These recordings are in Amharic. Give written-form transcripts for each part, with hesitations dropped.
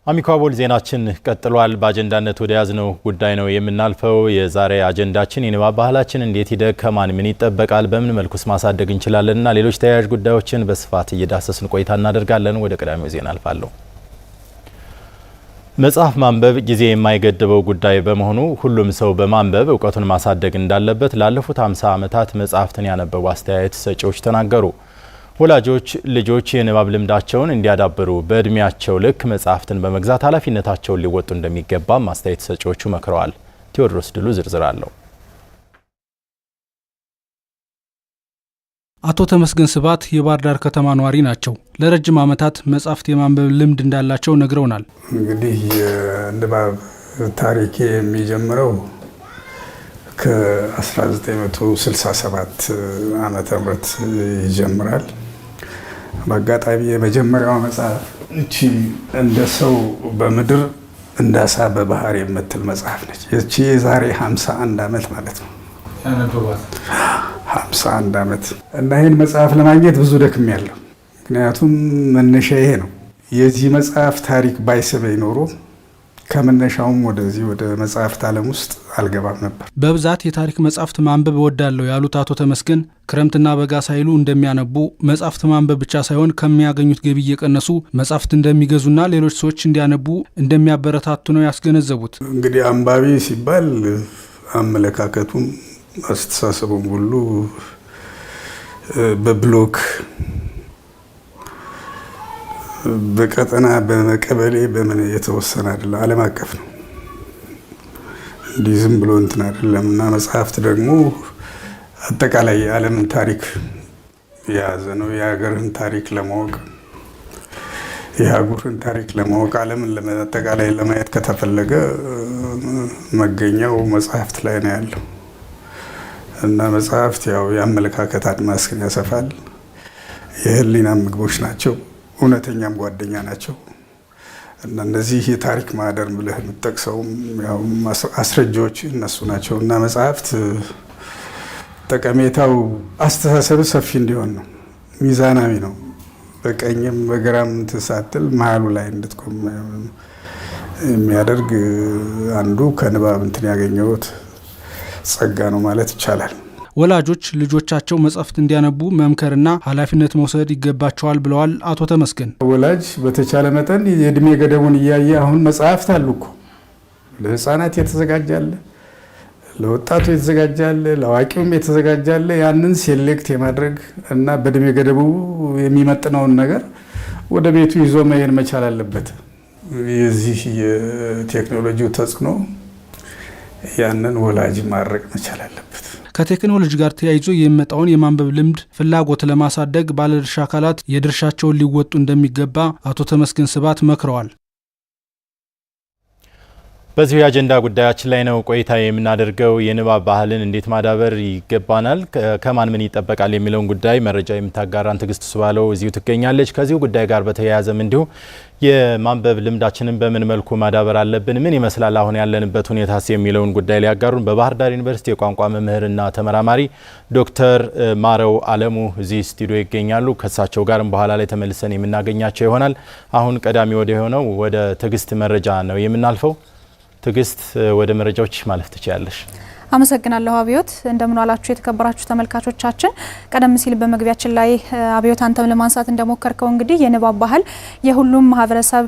አሚኳቦል ዜናችን ቀጥሏል። በአጀንዳነት ወደ ያዝነው ጉዳይ ነው የምናልፈው። የዛሬ አጀንዳችን የንባብ ባህላችን እንዴት ይደግ፣ ከማን ምን ይጠበቃል፣ በምን መልኩስ ማሳደግ እንችላለንና ሌሎች ተያያዥ ጉዳዮችን በስፋት እየዳሰስን ቆይታ እናደርጋለን። ወደ ቀዳሚው ዜና አልፋለሁ። መጽሐፍ ማንበብ ጊዜ የማይገድበው ጉዳይ በመሆኑ ሁሉም ሰው በማንበብ እውቀቱን ማሳደግ እንዳለበት ላለፉት 50 ዓመታት መጽሐፍትን ያነበቡ አስተያየት ሰጪዎች ተናገሩ። ወላጆች ልጆች የንባብ ልምዳቸውን እንዲያዳብሩ በእድሜያቸው ልክ መጽሐፍትን በመግዛት ኃላፊነታቸውን ሊወጡ እንደሚገባም አስተያየት ሰጪዎቹ መክረዋል። ቴዎድሮስ ድሉ ዝርዝር አለው። አቶ ተመስገን ስባት የባህር ዳር ከተማ ነዋሪ ናቸው። ለረጅም ዓመታት መጽሐፍት የማንበብ ልምድ እንዳላቸው ነግረውናል። እንግዲህ የንባብ ታሪኬ የሚጀምረው ከ1967 ዓመተ ምህረት ይጀምራል። በአጋጣሚ የመጀመሪያው መጽሐፍ እቺ እንደ ሰው በምድር እንደ አሳ በባህር የምትል መጽሐፍ ነች። እቺ የዛሬ 51 ዓመት ማለት ነው። 51 ዓመት እና ይህን መጽሐፍ ለማግኘት ብዙ ደክሜያለሁ። ምክንያቱም መነሻ ይሄ ነው። የዚህ መጽሐፍ ታሪክ ባይስበኝ ኖሮ ከመነሻውም ወደዚህ ወደ መጽሐፍት ዓለም ውስጥ አልገባም ነበር። በብዛት የታሪክ መጽሐፍት ማንበብ እወዳለሁ ያሉት አቶ ተመስገን ክረምትና በጋ ሳይሉ እንደሚያነቡ፣ መጽሐፍት ማንበብ ብቻ ሳይሆን ከሚያገኙት ገቢ እየቀነሱ መጽሐፍት እንደሚገዙና ሌሎች ሰዎች እንዲያነቡ እንደሚያበረታቱ ነው ያስገነዘቡት። እንግዲህ አንባቢ ሲባል አመለካከቱም አስተሳሰቡም ሁሉ በብሎክ በቀጠና በመቀበሌ በምን የተወሰነ አይደለም፣ ዓለም አቀፍ ነው። እንዲህ ዝም ብሎ እንትን አይደለም እና መጽሐፍት ደግሞ አጠቃላይ የዓለምን ታሪክ የያዘ ነው። የሀገርን ታሪክ ለማወቅ የሀገርን ታሪክ ለማወቅ ዓለምን አጠቃላይ ለማየት ከተፈለገ መገኛው መጽሐፍት ላይ ነው ያለው እና መጽሐፍት ያው የአመለካከት አድማስን ያሰፋል። የህሊና ምግቦች ናቸው። እውነተኛም ጓደኛ ናቸው እና እነዚህ የታሪክ ማህደር ብለህ የምትጠቅሰውም ያው አስረጃዎች እነሱ ናቸው እና መጽሐፍት ጠቀሜታው አስተሳሰብ ሰፊ እንዲሆን ነው። ሚዛናዊ ነው። በቀኝም በግራም ትሳትል መሀሉ ላይ እንድትቆም የሚያደርግ አንዱ ከንባብ እንትን ያገኘሁት ጸጋ ነው ማለት ይቻላል። ወላጆች ልጆቻቸው መጽሐፍት እንዲያነቡ መምከርና ኃላፊነት መውሰድ ይገባቸዋል ብለዋል አቶ ተመስገን። ወላጅ በተቻለ መጠን የእድሜ ገደቡን እያየ አሁን መጽሐፍት አሉ እኮ ለህፃናት የተዘጋጃለ፣ ለወጣቱ የተዘጋጃለ፣ ለአዋቂውም የተዘጋጃለ። ያንን ሴሌክት የማድረግ እና በእድሜ ገደቡ የሚመጥነውን ነገር ወደ ቤቱ ይዞ መሄድ መቻል አለበት። የዚህ የቴክኖሎጂው ተጽዕኖ ያንን ወላጅ ማድረግ መቻል አለበት። ከቴክኖሎጂ ጋር ተያይዞ የሚመጣውን የማንበብ ልምድ ፍላጎት ለማሳደግ ባለድርሻ አካላት የድርሻቸውን ሊወጡ እንደሚገባ አቶ ተመስገን ስባት መክረዋል። በዚሁ የአጀንዳ ጉዳያችን ላይ ነው ቆይታ የምናደርገው። የንባብ ባህልን እንዴት ማዳበር ይገባናል፣ ከማን ምን ይጠበቃል የሚለውን ጉዳይ መረጃ የምታጋራን ትግስት ስባለው እዚሁ ትገኛለች። ከዚሁ ጉዳይ ጋር በተያያዘም እንዲሁ የማንበብ ልምዳችንን በምን መልኩ ማዳበር አለብን፣ ምን ይመስላል አሁን ያለንበት ሁኔታስ የሚለውን ጉዳይ ሊያጋሩን በባህር ዳር ዩኒቨርሲቲ የቋንቋ መምህርና ተመራማሪ ዶክተር ማረው አለሙ እዚህ ስቱዲዮ ይገኛሉ። ከሳቸው ጋርም በኋላ ላይ ተመልሰን የምናገኛቸው ይሆናል። አሁን ቀዳሚ ወደ ሆነው ወደ ትግስት መረጃ ነው የምናልፈው። ትግስት ወደ መረጃዎች ማለፍ ትችያለሽ። አመሰግናለሁ አብዮት። እንደምን ዋላችሁ የተከበራችሁ ተመልካቾቻችን። ቀደም ሲል በመግቢያችን ላይ አብዮት አንተም ለማንሳት እንደሞከርከው እንግዲህ የንባብ ባህል የሁሉም ማህበረሰብ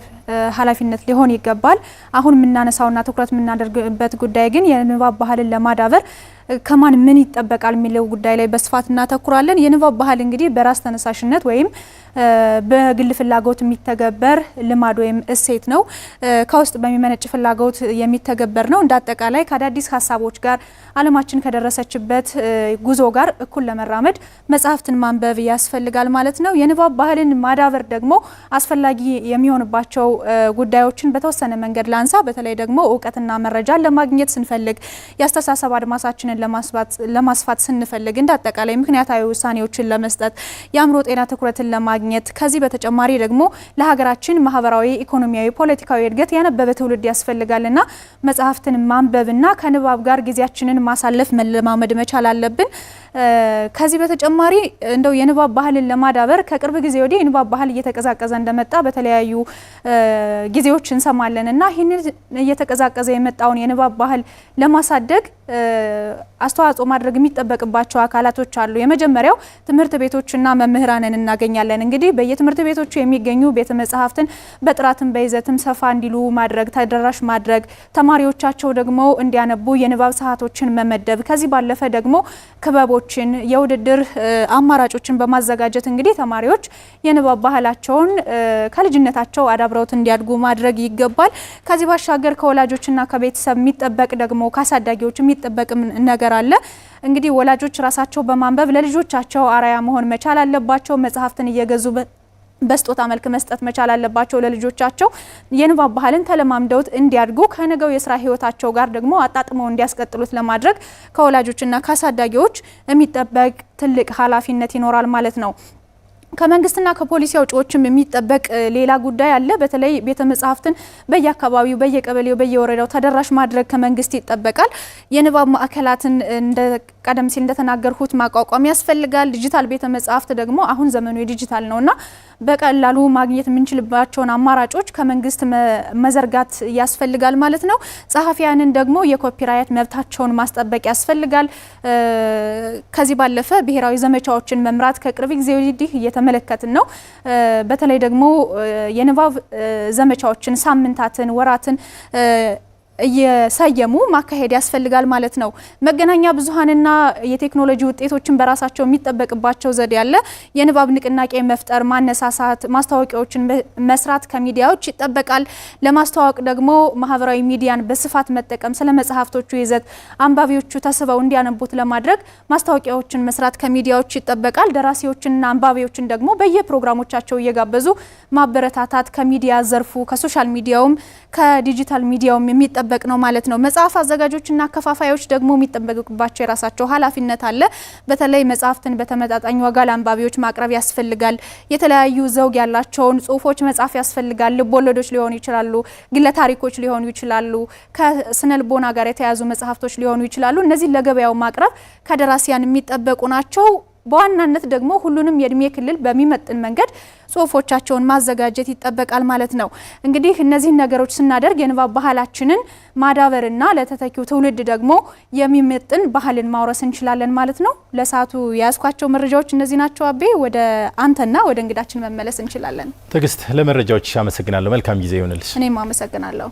ኃላፊነት ሊሆን ይገባል። አሁን የምናነሳውና ትኩረት የምናደርግበት ጉዳይ ግን የንባብ ባህልን ለማዳበር ከማን ምን ይጠበቃል የሚለው ጉዳይ ላይ በስፋት እናተኩራለን። የንባብ ባህል እንግዲህ በራስ ተነሳሽነት ወይም በግል ፍላጎት የሚተገበር ልማድ ወይም እሴት ነው። ከውስጥ በሚመነጭ ፍላጎት የሚተገበር ነው። እንዳጠቃላይ ከአዳዲስ ሀሳቦች ጋር ዓለማችን ከደረሰችበት ጉዞ ጋር እኩል ለመራመድ መጽሐፍትን ማንበብ ያስፈልጋል ማለት ነው። የንባብ ባህልን ማዳበር ደግሞ አስፈላጊ የሚሆንባቸው ጉዳዮችን በተወሰነ መንገድ ላንሳ። በተለይ ደግሞ እውቀትና መረጃን ለማግኘት ስንፈልግ፣ ያስተሳሰብ አድማሳችንን ለማስፋት ስንፈልግ፣ እንዳጠቃላይ ምክንያታዊ ውሳኔዎችን ለመስጠት፣ የአእምሮ ጤና ትኩረትን ለማግኘት፣ ከዚህ በተጨማሪ ደግሞ ለሀገራችን ማህበራዊ፣ ኢኮኖሚያዊ፣ ፖለቲካዊ እድገት ያነበበ ትውልድ ያስፈልጋልና መጽሐፍትን ማንበብና ከንባብ ጋር ጊዜያችንን ማሳለፍ መለማመድ መቻል አለብን። ከዚህ በተጨማሪ እንደው የንባብ ባህልን ለማዳበር ከቅርብ ጊዜ ወዲህ የንባብ ባህል እየተቀዛቀዘ እንደመጣ በተለያዩ ጊዜዎች እንሰማለን እና ይህንን እየተቀዛቀዘ የመጣውን የንባብ ባህል ለማሳደግ አስተዋጽኦ ማድረግ የሚጠበቅባቸው አካላቶች አሉ። የመጀመሪያው ትምህርት ቤቶችና መምህራንን እናገኛለን። እንግዲህ በየትምህርት ቤቶቹ የሚገኙ ቤተ መጻሕፍትን በጥራትም በይዘትም ሰፋ እንዲሉ ማድረግ፣ ተደራሽ ማድረግ፣ ተማሪዎቻቸው ደግሞ እንዲያነቡ የንባብ ሰዓቶችን መመደብ፣ ከዚህ ባለፈ ደግሞ ክበቦችን፣ የውድድር አማራጮችን በማዘጋጀት እንግዲህ ተማሪዎች የንባብ ባህላቸውን ከልጅነታቸው አዳብረውት እንዲያድጉ ማድረግ ይገባል። ከዚህ ባሻገር ከወላጆችና ከቤተሰብ የሚጠበቅ ደግሞ ከአሳዳጊዎች የሚጠበቅ ነገር አለ። እንግዲህ ወላጆች ራሳቸው በማንበብ ለልጆቻቸው አርአያ መሆን መቻል አለባቸው። መጽሐፍትን እየገዙ በስጦታ መልክ መስጠት መቻል አለባቸው ለልጆቻቸው። የንባብ ባህልን ተለማምደውት እንዲያድጉ ከነገው የስራ ህይወታቸው ጋር ደግሞ አጣጥመው እንዲያስቀጥሉት ለማድረግ ከወላጆችና ከአሳዳጊዎች የሚጠበቅ ትልቅ ኃላፊነት ይኖራል ማለት ነው። ከመንግስትና ከፖሊሲ አውጪዎችም የሚጠበቅ ሌላ ጉዳይ አለ። በተለይ ቤተ መጻሕፍትን በየአካባቢው በየቀበሌው በየወረዳው ተደራሽ ማድረግ ከመንግስት ይጠበቃል። የንባብ ማዕከላትን ቀደም ሲል እንደተናገርኩት ማቋቋም ያስፈልጋል። ዲጂታል ቤተ መጻሕፍት ደግሞ አሁን ዘመኑ የዲጂታል ነውና በቀላሉ ማግኘት የምንችልባቸውን አማራጮች ከመንግስት መዘርጋት ያስፈልጋል ማለት ነው። ጸሐፊያንን ደግሞ የኮፒራይት መብታቸውን ማስጠበቅ ያስፈልጋል። ከዚህ ባለፈ ብሔራዊ ዘመቻዎችን መምራት ከቅርብ ጊዜ ወዲህ እየተመለከትን ነው። በተለይ ደግሞ የንባብ ዘመቻዎችን፣ ሳምንታትን፣ ወራትን እየሰየሙ ማካሄድ ያስፈልጋል ማለት ነው። መገናኛ ብዙሃንና የቴክኖሎጂ ውጤቶችን በራሳቸው የሚጠበቅባቸው ዘዴ ያለ የንባብ ንቅናቄ መፍጠር፣ ማነሳሳት፣ ማስታወቂያዎችን መስራት ከሚዲያዎች ይጠበቃል። ለማስተዋወቅ ደግሞ ማህበራዊ ሚዲያን በስፋት መጠቀም፣ ስለ መጽሐፍቶቹ ይዘት አንባቢዎቹ ተስበው እንዲያነቡት ለማድረግ ማስታወቂያዎችን መስራት ከሚዲያዎች ይጠበቃል። ደራሲዎችንና አንባቢዎችን ደግሞ በየፕሮግራሞቻቸው እየጋበዙ ማበረታታት ከሚዲያ ዘርፉ ከሶሻል ሚዲያውም ከዲጂታል ሚዲያውም የሚጠበቅ ነው ማለት ነው። መጽሐፍ አዘጋጆችና አከፋፋዮች ደግሞ የሚጠበቅባቸው የራሳቸው ኃላፊነት አለ። በተለይ መጽሐፍትን በተመጣጣኝ ዋጋ ለአንባቢዎች ማቅረብ ያስፈልጋል። የተለያዩ ዘውግ ያላቸውን ጽሁፎች መጻፍ ያስፈልጋል። ልቦለዶች ሊሆኑ ይችላሉ፣ ግለ ታሪኮች ሊሆኑ ይችላሉ፣ ከስነልቦና ጋር የተያዙ መጽሐፍቶች ሊሆኑ ይችላሉ። እነዚህ ለገበያው ማቅረብ ከደራሲያን የሚጠበቁ ናቸው። በዋናነት ደግሞ ሁሉንም የእድሜ ክልል በሚመጥን መንገድ ጽሁፎቻቸውን ማዘጋጀት ይጠበቃል ማለት ነው። እንግዲህ እነዚህ ነገሮች ስናደርግ የንባብ ባህላችንን ማዳበርና ለተተኪው ትውልድ ደግሞ የሚመጥን ባህልን ማውረስ እንችላለን ማለት ነው። ለሰዓቱ የያዝኳቸው መረጃዎች እነዚህ ናቸው። አቤ ወደ አንተና ወደ እንግዳችን መመለስ እንችላለን። ትዕግስት፣ ለመረጃዎች አመሰግናለሁ። መልካም ጊዜ ይሁንልሽ። እኔም አመሰግናለሁ።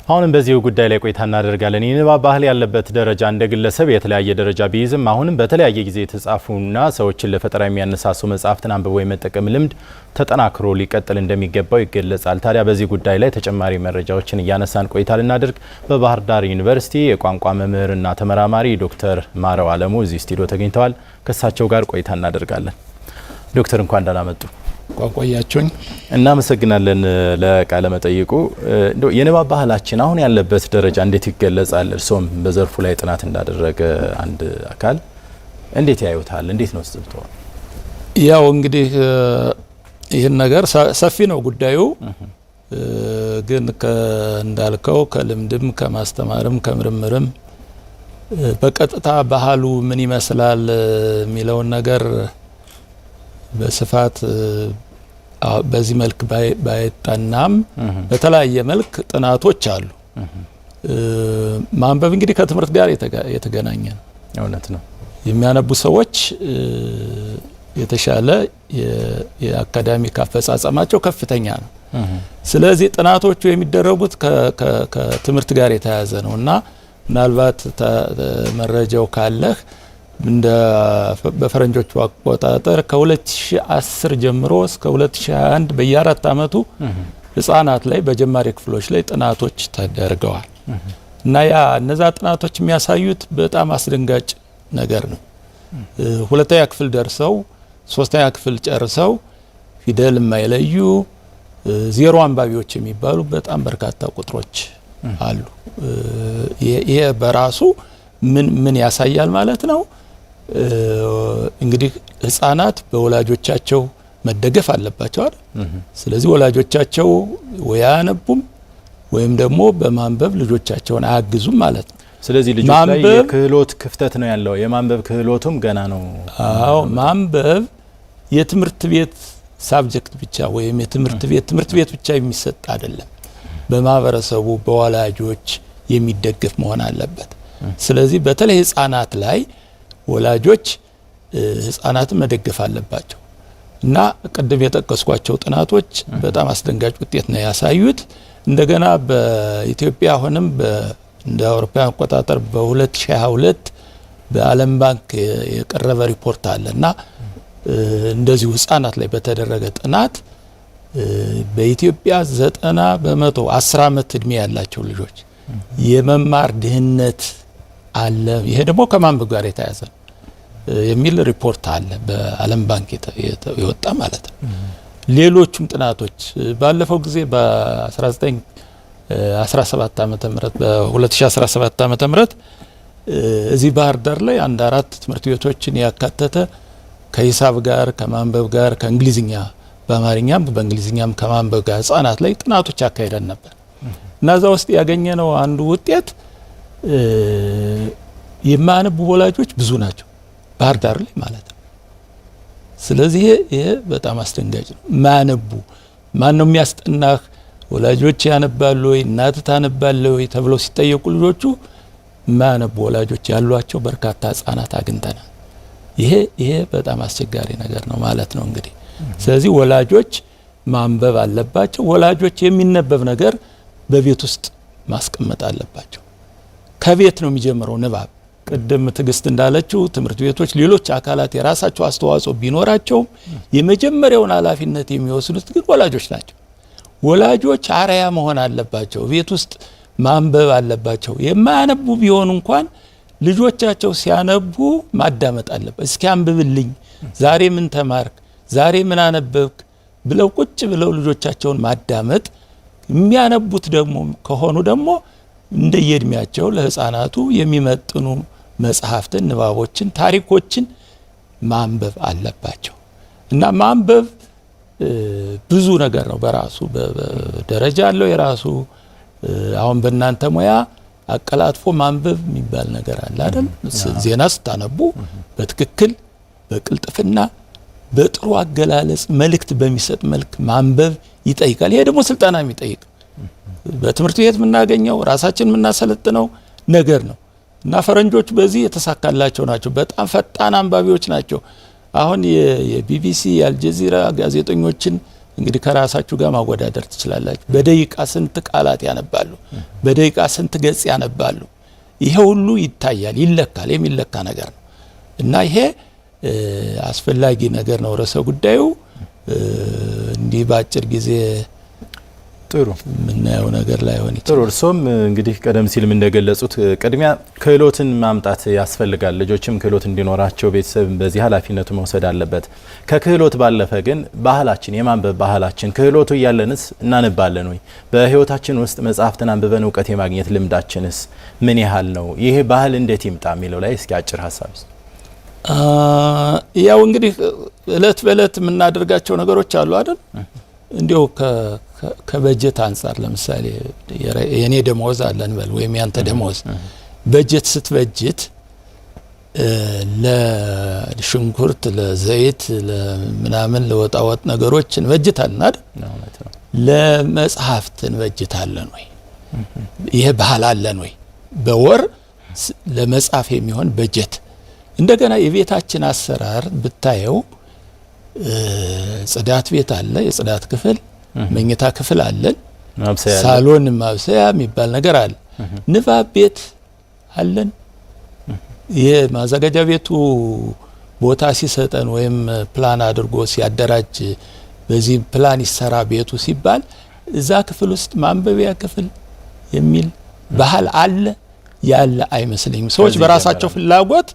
አሁንም በዚሁ ጉዳይ ላይ ቆይታ እናደርጋለን። የንባብ ባህል ያለበት ደረጃ እንደ ግለሰብ የተለያየ ደረጃ ቢይዝም አሁንም በተለያየ ጊዜ የተጻፉና ሰዎችን ለፈጠራ የሚያነሳሱ መጽሐፍትን አንብቦ የመጠቀም ልምድ ተጠናክሮ ሊቀጥል እንደሚገባው ይገለጻል። ታዲያ በዚህ ጉዳይ ላይ ተጨማሪ መረጃዎችን እያነሳን ቆይታ ልናደርግ በባህር ዳር ዩኒቨርሲቲ የቋንቋ መምህርና ተመራማሪ ዶክተር ማረው አለሙ እዚህ ስቱዲዮ ተገኝተዋል። ከእሳቸው ጋር ቆይታ እናደርጋለን። ዶክተር እንኳን ደህና መጡ። ቋንቋያቸውኝ እናመሰግናለን ለቃለ መጠይቁ። የንባብ ባህላችን አሁን ያለበት ደረጃ እንዴት ይገለጻል? እርሶም በዘርፉ ላይ ጥናት እንዳደረገ አንድ አካል እንዴት ያዩታል? እንዴት ነው ስብተው? ያው እንግዲህ ይህን ነገር ሰፊ ነው ጉዳዩ። ግን እንዳልከው ከልምድም ከማስተማርም ከምርምርም በቀጥታ ባህሉ ምን ይመስላል የሚለውን ነገር በስፋት በዚህ መልክ ባይጠናም በተለያየ መልክ ጥናቶች አሉ። ማንበብ እንግዲህ ከትምህርት ጋር የተገናኘ ነው። እውነት ነው። የሚያነቡ ሰዎች የተሻለ የአካዳሚክ አፈጻጸማቸው ከፍተኛ ነው። ስለዚህ ጥናቶቹ የሚደረጉት ከትምህርት ጋር የተያያዘ ነው እና ምናልባት መረጃው ካለህ እንደ በፈረንጆቹ አቆጣጠር ከ2010 ጀምሮ እስከ 2021 በየ4 አመቱ ህፃናት ላይ በጀማሪ ክፍሎች ላይ ጥናቶች ተደርገዋል እና እነዛ ጥናቶች የሚያሳዩት በጣም አስደንጋጭ ነገር ነው። ሁለተኛ ክፍል ደርሰው ሶስተኛ ክፍል ጨርሰው ፊደል የማይለዩ ዜሮ አንባቢዎች የሚባሉ በጣም በርካታ ቁጥሮች አሉ። ይሄ በራሱ ምን ያሳያል ማለት ነው? እንግዲህ ህፃናት በወላጆቻቸው መደገፍ አለባቸው አይደል? ስለዚህ ወላጆቻቸው ወይ አያነቡም ወይም ደግሞ በማንበብ ልጆቻቸውን አያግዙም ማለት ነው። ስለዚህ ልጆች ላይ የክህሎት ክፍተት ነው ያለው። የማንበብ ክህሎቱም ገና ነው። አዎ ማንበብ የትምህርት ቤት ሳብጀክት ብቻ ወይም የትምህርት ቤት ብቻ የሚሰጥ አይደለም። በማህበረሰቡ በወላጆች የሚደገፍ መሆን አለበት። ስለዚህ በተለይ ህፃናት ላይ ወላጆች ህፃናትን መደገፍ አለባቸው እና ቅድም የጠቀስኳቸው ጥናቶች በጣም አስደንጋጭ ውጤት ነው ያሳዩት። እንደገና በኢትዮጵያ አሁንም እንደ አውሮፓውያን አቆጣጠር በ2022 በዓለም ባንክ የቀረበ ሪፖርት አለና እንደዚሁ ህፃናት ላይ በተደረገ ጥናት በኢትዮጵያ 90% 10 ዓመት እድሜ ያላቸው ልጆች የመማር ድህነት አለ። ይሄ ደግሞ ከማንበብ ጋር የተያያዘ የሚል ሪፖርት አለ በዓለም ባንክ የወጣ ማለት ነው። ሌሎችም ጥናቶች ባለፈው ጊዜ በ1917 ዓመተ ምህረት በ2017 ዓመተ ምህረት እዚህ ባህር ዳር ላይ 4 ትምህርት ቤቶችን ያካተተ ከሂሳብ ጋር ከማንበብ ጋር ከእንግሊዝኛ በአማርኛም በእንግሊዝኛም ከማንበብ ጋር ህፃናት ላይ ጥናቶች አካሄደን ነበር እና እዛ ውስጥ ያገኘነው አንዱ ውጤት የማያነቡ ወላጆች ብዙ ናቸው ባህር ዳር ላይ ማለት ነው። ስለዚህ ይሄ በጣም አስደንጋጭ ነው። ማያነቡ ማን ነው የሚያስጠናህ? ወላጆች ያነባሉ ወይ እናት ታነባለህ ወይ ተብለው ሲጠየቁ ልጆቹ ማያነቡ ወላጆች ያሏቸው በርካታ ህፃናት አግኝተናል። ይሄ በጣም አስቸጋሪ ነገር ነው ማለት ነው እንግዲህ። ስለዚህ ወላጆች ማንበብ አለባቸው። ወላጆች የሚነበብ ነገር በቤት ውስጥ ማስቀመጥ አለባቸው። ከቤት ነው የሚጀምረው ንባብ። ቅድም ትግስት እንዳለችው ትምህርት ቤቶች ሌሎች አካላት የራሳቸው አስተዋጽኦ ቢኖራቸውም የመጀመሪያውን ኃላፊነት የሚወስዱት ግን ወላጆች ናቸው። ወላጆች አርአያ መሆን አለባቸው። ቤት ውስጥ ማንበብ አለባቸው። የማያነቡ ቢሆኑ እንኳን ልጆቻቸው ሲያነቡ ማዳመጥ አለበት። እስኪ አንብብልኝ፣ ዛሬ ምን ተማርክ፣ ዛሬ ምን አነበብክ ብለው ቁጭ ብለው ልጆቻቸውን ማዳመጥ። የሚያነቡት ደግሞ ከሆኑ ደግሞ እንደየእድሜያቸው ለህፃናቱ የሚመጥኑ መጽሐፍትን፣ ንባቦችን፣ ታሪኮችን ማንበብ አለባቸው እና ማንበብ ብዙ ነገር ነው በራሱ ደረጃ አለው የራሱ። አሁን በእናንተ ሙያ አቀላጥፎ ማንበብ የሚባል ነገር አለ አይደል? ዜና ስታነቡ በትክክል በቅልጥፍና በጥሩ አገላለጽ መልእክት በሚሰጥ መልክ ማንበብ ይጠይቃል። ይሄ ደግሞ ስልጠና የሚጠይቅ በትምህርት ቤት የምናገኘው ራሳችን የምናሰለጥነው ነገር ነው እና ፈረንጆች በዚህ የተሳካላቸው ናቸው። በጣም ፈጣን አንባቢዎች ናቸው። አሁን የቢቢሲ የአልጀዚራ ጋዜጠኞችን እንግዲህ ከራሳችሁ ጋር ማወዳደር ትችላላችሁ። በደቂቃ ስንት ቃላት ያነባሉ፣ በደቂቃ ስንት ገጽ ያነባሉ። ይሄ ሁሉ ይታያል፣ ይለካል፣ የሚለካ ነገር ነው እና ይሄ አስፈላጊ ነገር ነው። ርዕሰ ጉዳዩ እንዲህ በአጭር ጊዜ ጥሩ ምናየው ነገር ላይ ሆነ ጥሩ። እርሶም እንግዲህ ቀደም ሲልም እንደገለጹት ቅድሚያ ክህሎትን ማምጣት ያስፈልጋል። ልጆችም ክህሎት እንዲኖራቸው ቤተሰብ በዚህ ኃላፊነቱ መውሰድ አለበት። ከክህሎት ባለፈ ግን ባህላችን፣ የማንበብ ባህላችን ክህሎቱ እያለንስ እናነባለን ወይ? በህይወታችን ውስጥ መጽሐፍትን አንብበን እውቀት የማግኘት ልምዳችንስ ምን ያህል ነው? ይሄ ባህል እንዴት ይምጣ የሚለው ላይ እስኪ አጭር ሀሳብ። ያው እንግዲህ እለት በእለት የምናደርጋቸው ነገሮች አሉ አይደል? እንዲያው ከበጀት አንጻር ለምሳሌ የኔ ደሞዝ አለን በል ወይም ያንተ ደሞዝ በጀት ስትበጅት ለሽንኩርት፣ ለዘይት፣ ለምናምን ለወጣወጥ ነገሮችን በጅታለን አይደል? ለመጽሐፍትን በጅታለን ወይ? ይሄ ባህል አለን ወይ? በወር ለመጽሐፍ የሚሆን በጀት። እንደገና የቤታችን አሰራር ብታየው ጽዳት ቤት አለ፣ የጽዳት ክፍል፣ መኝታ ክፍል አለን፣ ሳሎን ማብሰያ የሚባል ነገር አለ፣ ንባብ ቤት አለን። የማዘጋጃ ቤቱ ቦታ ሲሰጠን ወይም ፕላን አድርጎ ሲያደራጅ በዚህ ፕላን ይሰራ ቤቱ ሲባል እዛ ክፍል ውስጥ ማንበቢያ ክፍል የሚል ባህል አለ ያለ አይመስለኝም። ሰዎች በራሳቸው ፍላጎት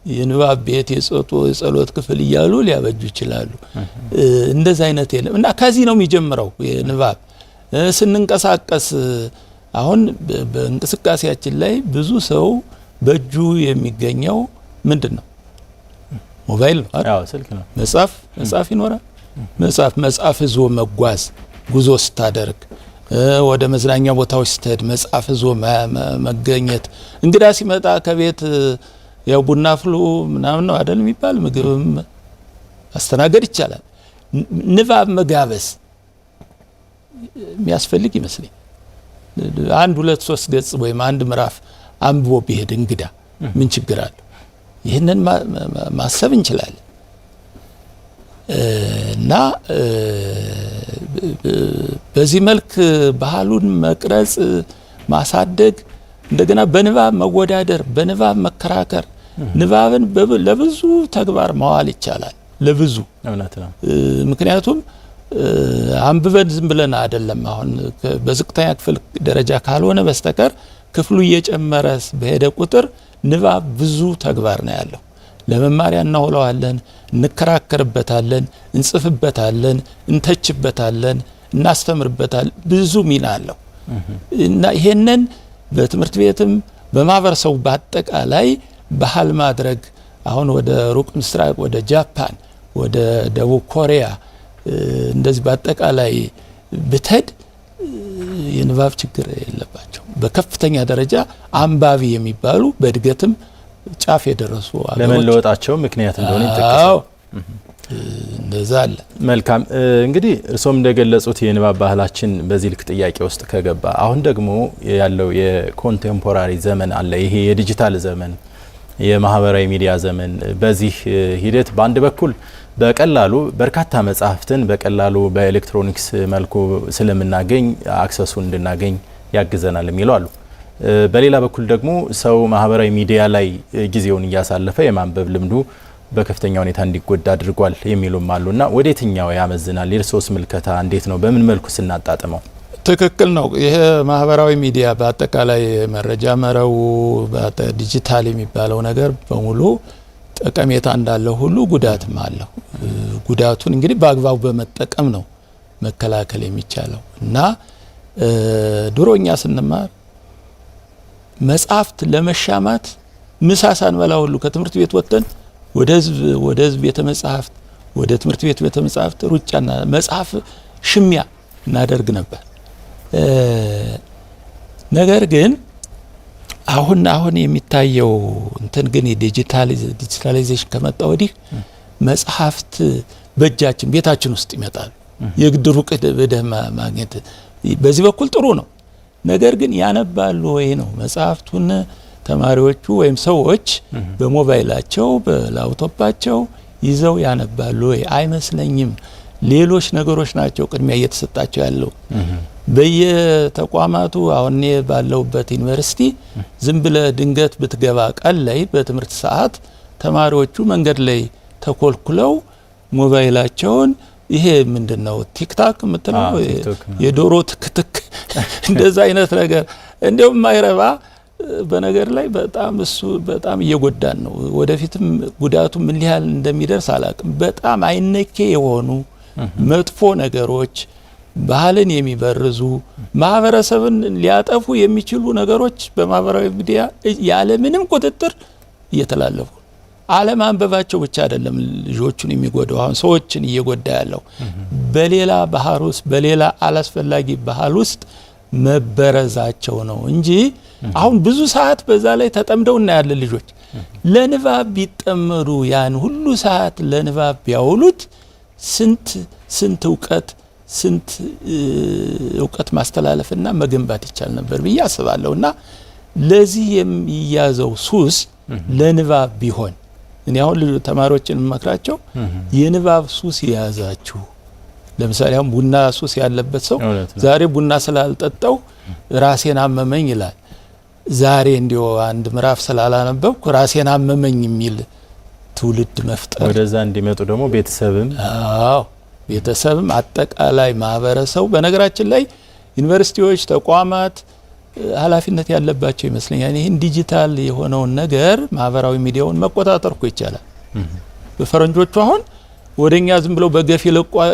የንባብ ቤት የጸሎት ክፍል እያሉ ሊያበጁ ይችላሉ። እንደዛ አይነት የለም እና ከዚህ ነው የሚጀምረው የንባብ። ስንንቀሳቀስ አሁን በእንቅስቃሴያችን ላይ ብዙ ሰው በእጁ የሚገኘው ምንድነው? ሞባይል ነው አይደል? ስልክ ነው። መጽሐፍ ይኖራል። መጽሐፍ ይዞ መጓዝ ጉዞ ስታደርግ ወደ መዝናኛ ቦታዎች ስትሄድ መጽሐፍ ይዞ መገኘት፣ እንግዳ ሲመጣ ከቤት ያው ቡና ፍሉ ምናምን ነው አይደል የሚባል ምግብም አስተናገድ ይቻላል። ንባብ መጋበዝ የሚያስፈልግ ይመስለኝ። 1 2 3 ገጽ ወይም 1 ምዕራፍ አንብቦ ቢሄድ እንግዳ ምን ችግር አለ? ይህንን ማሰብ እንችላለን። እና በዚህ መልክ ባህሉን መቅረጽ ማሳደግ፣ እንደገና በንባብ መወዳደር፣ በንባብ መከራከር፣ ንባብን ለብዙ ተግባር ማዋል ይቻላል። ለብዙ እውነት ነው። ምክንያቱም አንብበን ዝም ብለን አይደለም። አሁን በዝቅተኛ ክፍል ደረጃ ካልሆነ በስተቀር ክፍሉ እየጨመረ በሄደ ቁጥር ንባብ ብዙ ተግባር ነው ያለው። ለመማሪያ እናውለዋለን፣ እንከራከርበታለን፣ እንጽፍበታለን፣ እንተችበታለን፣ እናስተምርበታለን። ብዙ ሚና አለው እና ይሄንን በትምህርት ቤትም በማህበረሰቡ በአጠቃላይ ባህል ማድረግ አሁን ወደ ሩቅ ምስራቅ፣ ወደ ጃፓን፣ ወደ ደቡብ ኮሪያ እንደዚህ በአጠቃላይ ብትሄድ የንባብ ችግር የለባቸው። በከፍተኛ ደረጃ አንባቢ የሚባሉ በእድገትም ጫፍ የደረሱ አገሮች ለመለወጣቸው ምክንያት እንደሆነ ይጠቀሳል። እንደዛ አለ። መልካም እንግዲህ እርሶም እንደገለጹት የንባብ ባህላችን በዚህ ልክ ጥያቄ ውስጥ ከገባ አሁን ደግሞ ያለው የኮንቴምፖራሪ ዘመን አለ። ይሄ የዲጂታል ዘመን፣ የማህበራዊ ሚዲያ ዘመን። በዚህ ሂደት በአንድ በኩል በቀላሉ በርካታ መጽሐፍትን በቀላሉ በኤሌክትሮኒክስ መልኩ ስለምናገኝ አክሰሱ እንድናገኝ ያግዘናል የሚሉ አሉ። በሌላ በኩል ደግሞ ሰው ማህበራዊ ሚዲያ ላይ ጊዜውን እያሳለፈ የማንበብ ልምዱ በከፍተኛ ሁኔታ እንዲጎዳ አድርጓል የሚሉም አሉና ወደ የትኛው ያመዝናል? የእርሶስ ምልከታ እንዴት ነው? በምን መልኩ ስናጣጥመው? ትክክል ነው። ይሄ ማህበራዊ ሚዲያ በአጠቃላይ መረጃ መረቡ ዲጂታል የሚባለው ነገር በሙሉ ጠቀሜታ እንዳለው ሁሉ ጉዳትም አለው። ጉዳቱን እንግዲህ በአግባቡ በመጠቀም ነው መከላከል የሚቻለው እና ድሮኛ ስንማር መጽሐፍት ለመሻማት ምሳ ሳንበላ ሁሉ ከትምህርት ቤት ወጥተን ወደ ህዝብ ቤተ መጽሐፍት፣ ወደ ትምህርት ቤት ቤተ መጽሐፍት ሩጫና መጽሐፍ ሽሚያ እናደርግ ነበር። ነገር ግን አሁን የሚታየው እንትን ግን ዲጂታላይዜሽን ከመጣ ወዲህ መጽሐፍት በእጃችን ቤታችን ውስጥ ይመጣሉ። የግድ ሩቅ ሄደህ ማግኘት በዚህ በኩል ጥሩ ነው። ነገር ግን ያነባሉ ወይ ነው? መጽሐፍቱን ተማሪዎቹ ወይም ሰዎች በሞባይላቸው በላፕቶፓቸው ይዘው ያነባሉ ወይ? አይመስለኝም። ሌሎች ነገሮች ናቸው ቅድሚያ እየተሰጣቸው ያለው። በየተቋማቱ አሁን ባለውበት ዩኒቨርሲቲ ዝም ብለ ድንገት ብትገባ ቀን ላይ በትምህርት ሰዓት ተማሪዎቹ መንገድ ላይ ተኮልኩለው ሞባይላቸውን ይሄ ምንድነው ቲክታክ የምትለው የዶሮ ትክትክ እንደዛ አይነት ነገር እንደውም ማይረባ በነገር ላይ በጣም እየጎዳን ነው። ወደፊትም ጉዳቱ ምን ያህል እንደሚደርስ አላቅም። በጣም አይነኬ የሆኑ መጥፎ ነገሮች፣ ባህልን የሚበርዙ ማህበረሰብን ሊያጠፉ የሚችሉ ነገሮች በማህበራዊ ሚዲያ ያለ ምንም ቁጥጥር እየተላለፉ አለማንበባቸው ብቻ አይደለም ልጆቹን የሚጎዳው፣ አሁን ሰዎችን እየጎዳ ያለው በሌላ ባህር ውስጥ በሌላ አላስፈላጊ ባህል ውስጥ መበረዛቸው ነው እንጂ አሁን ብዙ ሰዓት በዛ ላይ ተጠምደው እናያለን። ልጆች ለንባብ ቢጠመዱ ያን ሁሉ ሰዓት ለንባብ ቢያውሉት ስንት እውቀት ማስተላለፍና መገንባት ይቻል ነበር ብዬ አስባለሁ። እና ለዚህ የሚያዘው ሱስ ለንባብ ቢሆን እኔ አሁን ተማሪዎችን መክራቸው የንባብ ሱስ የያዛችሁ፣ ለምሳሌ አሁን ቡና ሱስ ያለበት ሰው ዛሬ ቡና ስላልጠጣው ራሴን አመመኝ ይላል። ዛሬ እንዲው አንድ ምዕራፍ ስላላነበብኩ ራሴን አመመኝ የሚል ትውልድ መፍጠር፣ ወደዛ እንዲመጡ ደግሞ ቤተሰብም አጠቃላይ ማህበረሰቡ፣ በነገራችን ላይ ዩኒቨርሲቲዎች፣ ተቋማት ኃላፊነት ያለባቸው ይመስለኛል። ይሄን ዲጂታል የሆነውን ነገር ማህበራዊ ሚዲያውን መቆጣጠር እኮ ይቻላል። በፈረንጆቹ አሁን ወደኛ ዝም ብለው በገፍ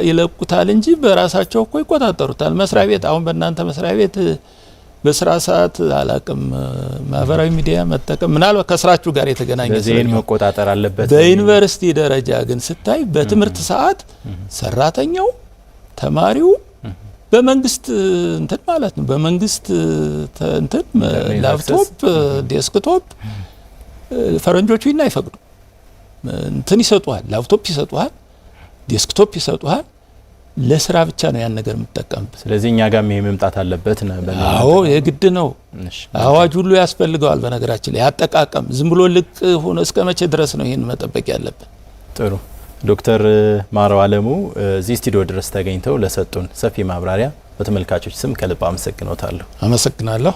ይለቁታል እንጂ በራሳቸው እኮ ይቆጣጠሩታል። መስሪያ ቤት አሁን በእናንተ መስሪያ ቤት በስራ ሰዓት አላቅም ማህበራዊ ሚዲያ መጠቀም ምናልባት ከስራችሁ ጋር የተገናኘ ስለዚህ መቆጣጠር አለበት። በዩኒቨርሲቲ ደረጃ ግን ስታይ በትምህርት ሰዓት ሰራተኛው፣ ተማሪው በመንግስት እንትን ማለት ነው። በመንግስት እንትን ላፕቶፕ ዴስክቶፕ ፈረንጆቹ አይፈቅዱ እንትን ይሰጡሃል፣ ላፕቶፕ ይሰጡሃል፣ ዴስክቶፕ ይሰጡሃል። ለስራ ብቻ ነው ያን ነገር የምትጠቀምበት። ስለዚህ እኛ ጋር ይሄ መምጣት አለበት ነው። አዎ የግድ ነው። አዋጅ ሁሉ ያስፈልገዋል። በነገራችን ላይ ያጠቃቀም ዝም ብሎ ልቅ ሆኖ እስከ መቼ ድረስ ነው ይሄን መጠበቅ ያለበት? ጥሩ ዶክተር ማረው አለሙ እዚህ ስቱዲዮ ድረስ ተገኝተው ለሰጡን ሰፊ ማብራሪያ በተመልካቾች ስም ከልብ አመሰግኖታለሁ። አመሰግናለሁ።